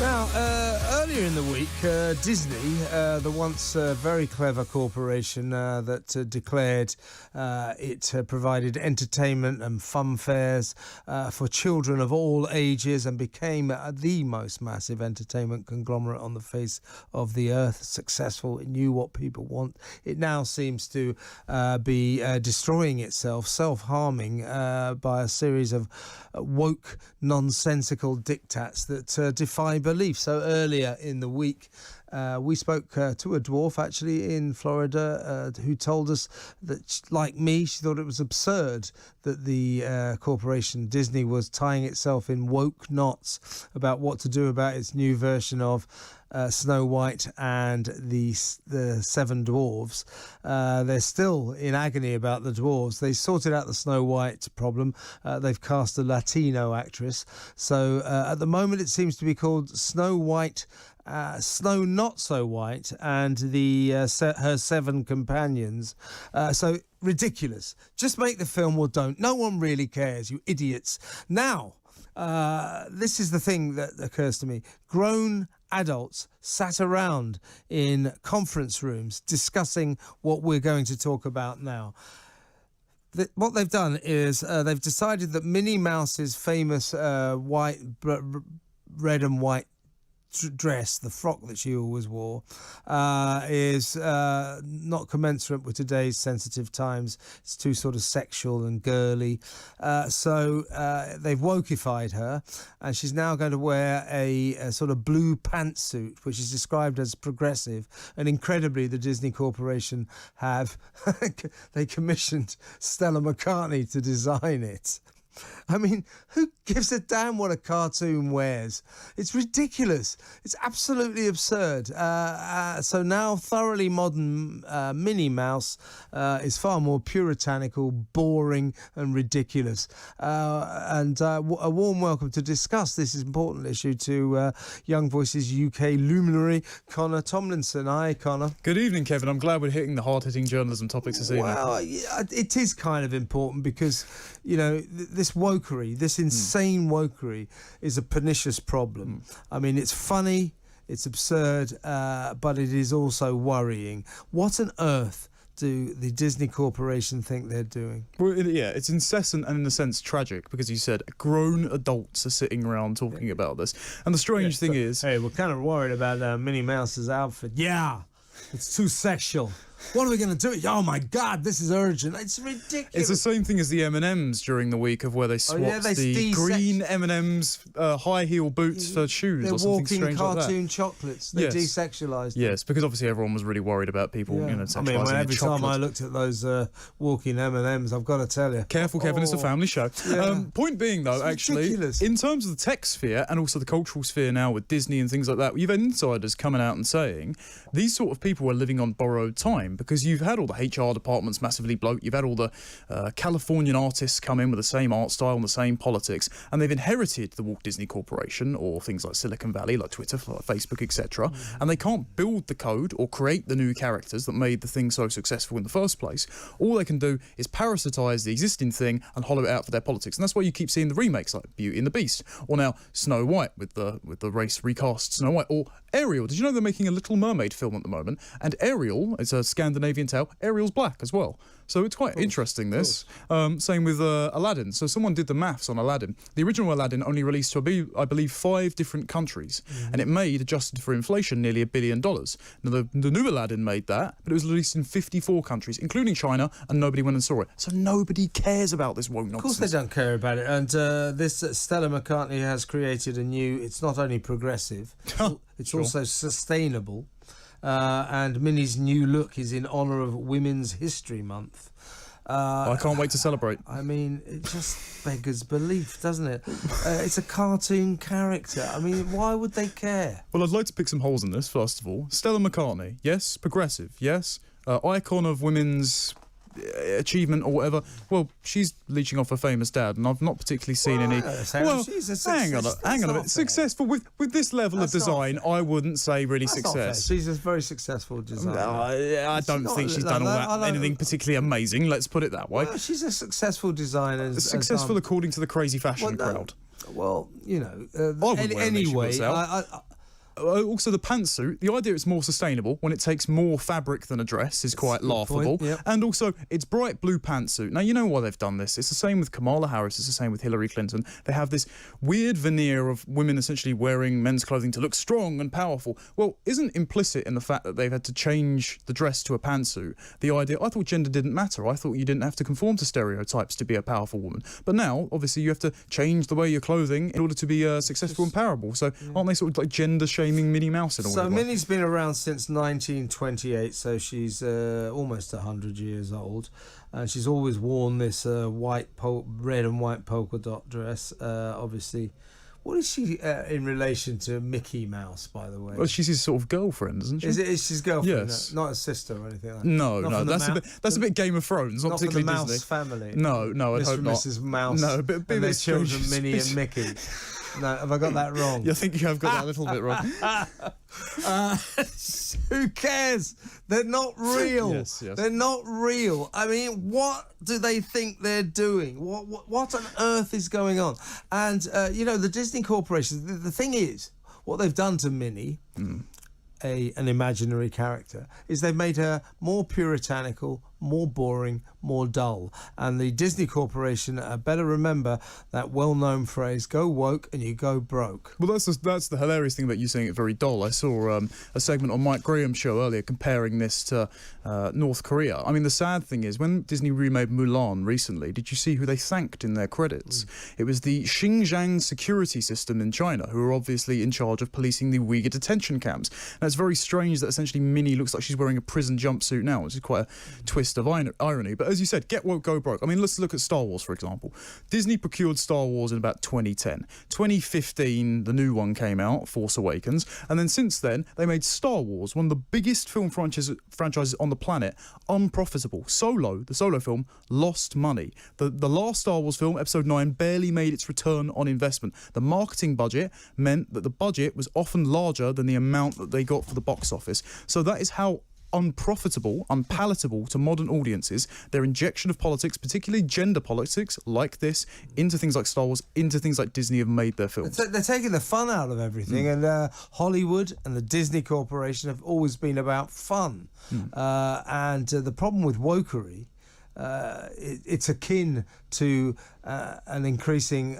Now, earlier in the week, Disney, the once very clever corporation that declared it provided entertainment and fun fairs for children of all ages and became the most massive entertainment conglomerate on the face of the earth, successful, it knew what people want. It now seems to be destroying itself, self-harming by a series of woke, nonsensical diktats that defy belief. So earlier in the week, we spoke to a dwarf actually in Florida who told us that, like me, she thought it was absurd that the corporation Disney was tying itself in woke knots about what to do about its new version of Snow White and the Seven Dwarves. They're still in agony about the dwarves. They sorted out the Snow White problem. They've cast a Latino actress. So at the moment it seems to be called Snow White, Snow Not So White, and her seven companions. So ridiculous. Just make the film or don't. No one really cares, you idiots. Now, this is the thing that occurs to me. Grown adults sat around in conference rooms discussing what we're going to talk about now. What they've done is they've decided that Minnie Mouse's famous red and white dress, the frock that she always wore, is not commensurate with today's sensitive times. It's too sort of sexual and girly. So they've wokeified her, and she's now going to wear a sort of blue pantsuit, which is described as progressive. And incredibly, the Disney Corporation they commissioned Stella McCartney to design it. I mean, who gives a damn what a cartoon wears? It's ridiculous. It's absolutely absurd. So now thoroughly modern Minnie Mouse is far more puritanical, boring and ridiculous. And a warm welcome to discuss this important issue to Young Voices UK luminary Connor Tomlinson. Hi, Connor. Good evening, Kevin. I'm glad we're hitting the hard-hitting journalism topics this evening. Well, it is kind of important because, you know, this wokery, this insane wokery is a pernicious problem. I mean, it's funny, it's absurd, but it is also worrying. What on earth do the Disney Corporation think they're doing? Well, yeah, it's incessant and in a sense tragic, because you said grown adults are sitting around talking about this. And the strange thing is... Hey, we're kind of worried about Minnie Mouse's outfit. Yeah, it's too sexual. What are we going to do? Oh my God, this is urgent. It's ridiculous. It's the same thing as the M&Ms during the week of where they swapped the green M&Ms high heel boots for shoes or something strange like that. They're walking cartoon chocolates. They're desexualized. Yes, because obviously everyone was really worried about people, sexualizing every time I looked at those walking M&Ms, I've got to tell you. Careful, Kevin, it's a family show. Yeah. Point being, though, actually, in terms of the tech sphere and also the cultural sphere now with Disney and things like that, you've had insiders coming out and saying these sort of people are living on borrowed time, because you've had all the HR departments massively bloat, you've had all the Californian artists come in with the same art style and the same politics, and they've inherited the Walt Disney Corporation or things like Silicon Valley, like Twitter, like Facebook, etc., and they can't build the code or create the new characters that made the thing so successful in the first place. All they can do is parasitize the existing thing and hollow it out for their politics, and that's why you keep seeing the remakes like Beauty and the Beast, or now Snow White with the race recast Snow White, or Ariel. Did you know they're making a Little Mermaid film at the moment? And Ariel, it's a Scandinavian tale, Ariel's black as well. So it's quite interesting, this. Same with Aladdin. So someone did the maths on Aladdin. The original Aladdin only released to, I believe, 5 different countries. And it made, adjusted for inflation, nearly $1 billion. Now, the new Aladdin made that, but it was released in 54 countries, including China, and nobody went and saw it. So nobody cares about this woke nonsense. Of course they don't care about it. And this Stella McCartney has created a new... It's not only progressive, it's also sustainable. And Minnie's new look is in honour of Women's History Month. I can't wait to celebrate. I mean, it just beggars belief, doesn't it? It's a cartoon character. I mean, why would they care? Well, I'd like to pick some holes in this, first of all. Stella McCartney, yes. Progressive, yes. Icon of women's achievement or whatever. Well, she's leeching off her famous dad, and I've not particularly seen any. Well, hang on a bit. Successful with this level of design, I wouldn't say really success. She's a very successful designer. I don't think she's done anything particularly amazing. Let's put it that way. Well, she's a successful designer. Successful according to the crazy fashion crowd. Well, you know. Anyway, also the pantsuit, the idea it's more sustainable when it takes more fabric than a dress is quite laughable. Yep. And also, it's bright blue pantsuit. Now, you know why they've done this. It's the same with Kamala Harris. It's the same with Hillary Clinton. They have this weird veneer of women essentially wearing men's clothing to look strong and powerful. Well, isn't implicit in the fact that they've had to change the dress to a pantsuit the idea, I thought gender didn't matter. I thought you didn't have to conform to stereotypes to be a powerful woman. But now, obviously, you have to change the way you're clothing in order to be successful and powerful. So aren't they sort of like gender-shaming Minnie Mouse in a way? So Minnie's been around since 1928, so she's almost 100 years old. And she's always worn this red and white polka dot dress, obviously. What is she in relation to Mickey Mouse, by the way? Well, she's his sort of girlfriend, isn't she? Is his girlfriend? Yes. Not a sister or anything like that? No. That's a bit Game of Thrones, not particularly the Mouse Disney. family? No, I'd hope not. Mrs. Mouse no, but and their children, Minnie and Mickey. No, have I got that wrong? I think you have got that a little bit wrong. Who cares? They're not real. Yes. They're not real. I mean, what do they think they're doing? What on earth is going on? And, the Disney Corporation, the thing is, what they've done to Minnie, an imaginary character, is they've made her more puritanical, more boring, more dull. And the Disney Corporation better remember that well-known phrase, go woke and you go broke. Well, that's the hilarious thing about you saying it very dull. I saw a segment on Mike Graham's show earlier comparing this to North Korea. I mean, the sad thing is, when Disney remade Mulan recently, did you see who they thanked in their credits? It was the Xinjiang security system in China, who are obviously in charge of policing the Uyghur detention camps. Now, it's very strange that essentially Minnie looks like she's wearing a prison jumpsuit now, which is quite a twist of irony. But as you said, get woke, go broke. I mean, let's look at Star Wars, for example. Disney procured Star Wars in about 2010. 2015, the new one came out, Force Awakens, and then since then, they made Star Wars, one of the biggest film franchises on the planet, unprofitable. The Solo film, lost money. The last Star Wars film, Episode 9, barely made its return on investment. The marketing budget meant that the budget was often larger than the amount that they got for the box office. So that is how unprofitable, unpalatable to modern audiences their injection of politics, particularly gender politics like this, into things like Star Wars, into things like Disney have made their films. They're taking the fun out of everything, and Hollywood and the Disney Corporation have always been about fun. And the problem with wokery, it's akin to an increasing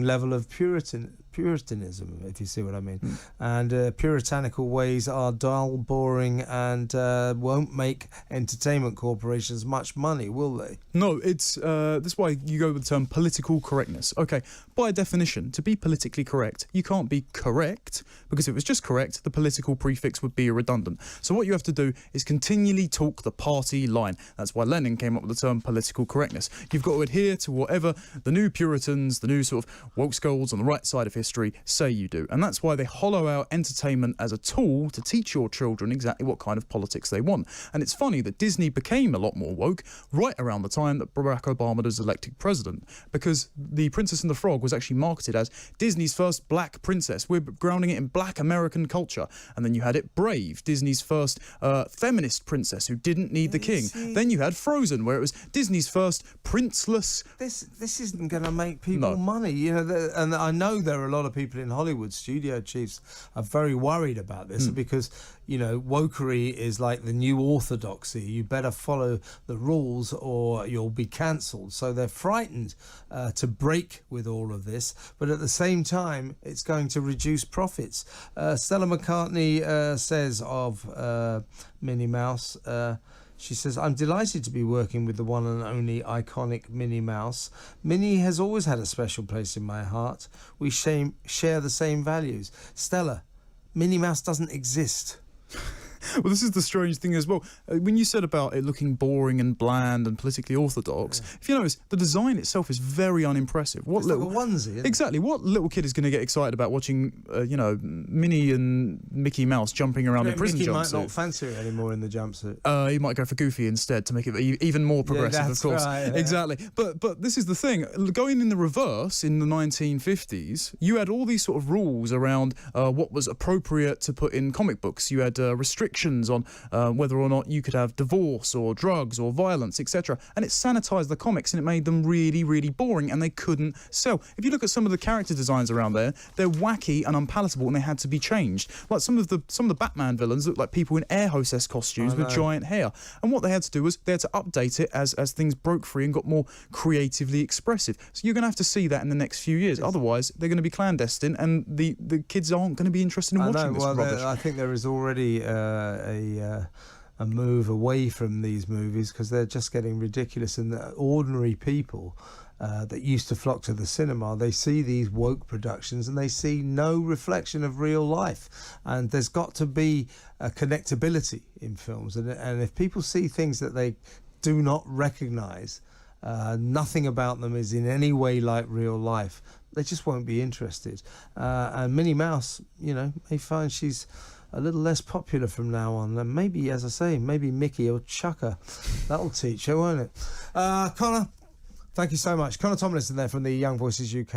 level of Puritanism, if you see what I mean. And puritanical ways are dull, boring, and won't make entertainment corporations much money, will they? No, it's that's why you go with the term political correctness. Okay, by definition, to be politically correct, you can't be correct, because if it was just correct, the political prefix would be redundant. So what you have to do is continually talk the party line. That's why Lenin came up with the term political correctness. You've got to adhere to whatever the new Puritans, the new sort of woke scolds on the right side of history say you do. And that's why they hollow out entertainment as a tool to teach your children exactly what kind of politics they want. And it's funny that Disney became a lot more woke right around the time that Barack Obama was elected president, because The Princess and the Frog was actually marketed as Disney's first black princess. We're grounding it in black American culture. And then you had it Brave, Disney's first feminist princess who didn't need the king. Then you had Frozen, where it was Disney's first princeless. This isn't going to make people money, and I know there are a lot of people in Hollywood, studio chiefs, are very worried about this because, wokery is like the new orthodoxy. You better follow the rules or you'll be cancelled. So they're frightened to break with all of this, but at the same time, it's going to reduce profits. Stella McCartney says of Minnie Mouse, she says, I'm delighted to be working with the one and only iconic Minnie Mouse. Minnie has always had a special place in my heart. We share the same values. Stella, Minnie Mouse doesn't exist. Well, this is the strange thing as well. When you said about it looking boring and bland and politically orthodox, if you notice, the design itself is very unimpressive. It's like a onesie, exactly. What little kid is going to get excited about watching, Minnie and Mickey Mouse jumping around in prison Mickey jumpsuit? might not fancy it anymore in the jumpsuit. He might go for Goofy instead to make it even more progressive, of course. Right, yeah. Exactly. But this is the thing. Going in the reverse, in the 1950s, you had all these sort of rules around what was appropriate to put in comic books. You had restrictions restrictions on whether or not you could have divorce or drugs or violence, etc. And it sanitized the comics and it made them really, really boring, and they couldn't sell. If you look at some of the character designs around there, they're wacky and unpalatable, and they had to be changed. Like some of the Batman villains look like people in air hostess costumes with giant hair. And what they had to do was they had to update it as things broke free and got more creatively expressive. So you're going to have to see that in the next few years. Otherwise, they're going to be clandestine, and the kids aren't going to be interested in watching this rubbish. I think there is already a move away from these movies because they're just getting ridiculous, and the ordinary people that used to flock to the cinema, they see these woke productions and they see no reflection of real life. And there's got to be a connectability in films, and if people see things that they do not recognise, nothing about them is in any way like real life, they just won't be interested. And Minnie Mouse, may find she's a little less popular from now on. And maybe, as I say, maybe Mickey will chuck her. That'll teach her, won't it? Connor, thank you so much. Connor Tomlinson there from the Young Voices UK.